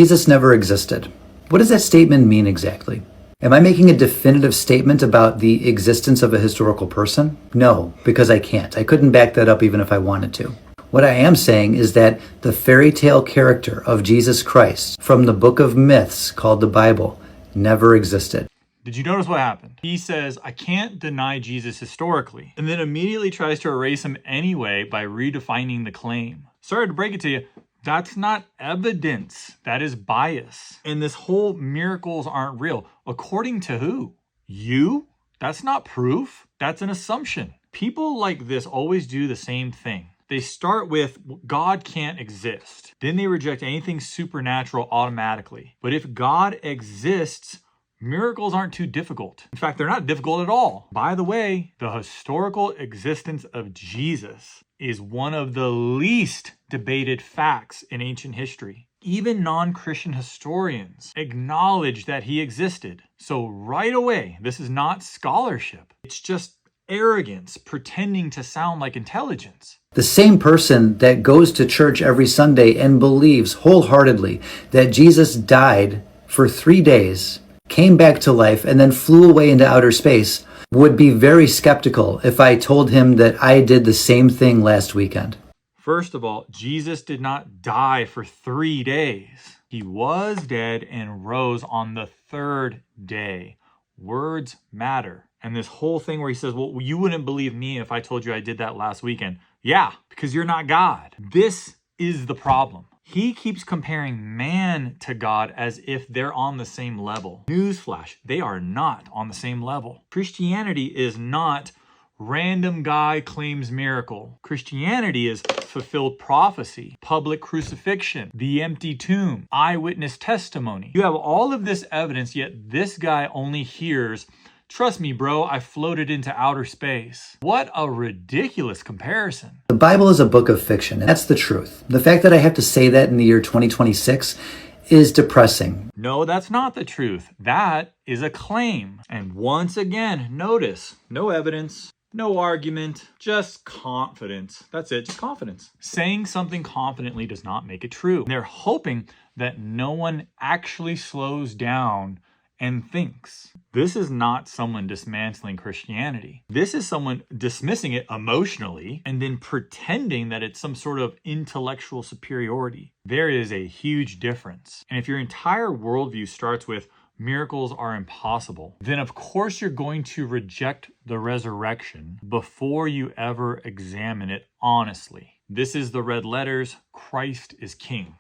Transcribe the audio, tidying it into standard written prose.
Jesus never existed. What does that statement mean exactly? Am I making a definitive statement about the existence of a historical person? No, because I can't. I couldn't back that up even if I wanted to. What I am saying is that the fairy tale character of Jesus Christ from the book of myths called the Bible never existed. Did you notice what happened? He says, I can't deny Jesus historically, and then immediately tries to erase him anyway by redefining the claim. Sorry to break it to you, that's not evidence. That is bias. And this whole miracles aren't real. According to who? You? That's not proof. That's an assumption. People like this always do the same thing. They start with God can't exist. Then they reject anything supernatural automatically. But if God exists, miracles aren't too difficult. In fact, they're not difficult at all. By the way, the historical existence of Jesus is one of the least debated facts in ancient history. Even non-Christian historians acknowledge that he existed. So right away, this is not scholarship. It's just arrogance pretending to sound like intelligence. The same person that goes to church every Sunday and believes wholeheartedly that Jesus died for 3 days, came back to life, and then flew away into outer space would be very skeptical if I told him that I did the same thing last weekend. First of all, Jesus did not die for 3 days. He was dead and rose on the 3rd day. Words matter. And this whole thing where he says, well, you wouldn't believe me if I told you I did that last weekend. Yeah, because you're not God. This is the problem. He keeps comparing man to God as if they're on the same level. Newsflash, they are not on the same level. Christianity is not random guy claims miracle. Christianity is fulfilled prophecy, public crucifixion, the empty tomb, eyewitness testimony. You have all of this evidence, yet this guy only hears, trust me, bro, I floated into outer space. What a ridiculous comparison. The Bible is a book of fiction. That's the truth. The fact that I have to say that in the year 2026 is depressing. No, that's not the truth. That is a claim. And once again, notice, no evidence, no argument, just confidence. That's it, just confidence. Saying something confidently does not make it true. They're hoping that no one actually slows down and thinks. This is not someone dismantling Christianity. This is someone dismissing it emotionally and then pretending that it's some sort of intellectual superiority. There is a huge difference. And if your entire worldview starts with miracles are impossible, then of course you're going to reject the resurrection before you ever examine it honestly. This is the red letters, Christ is King.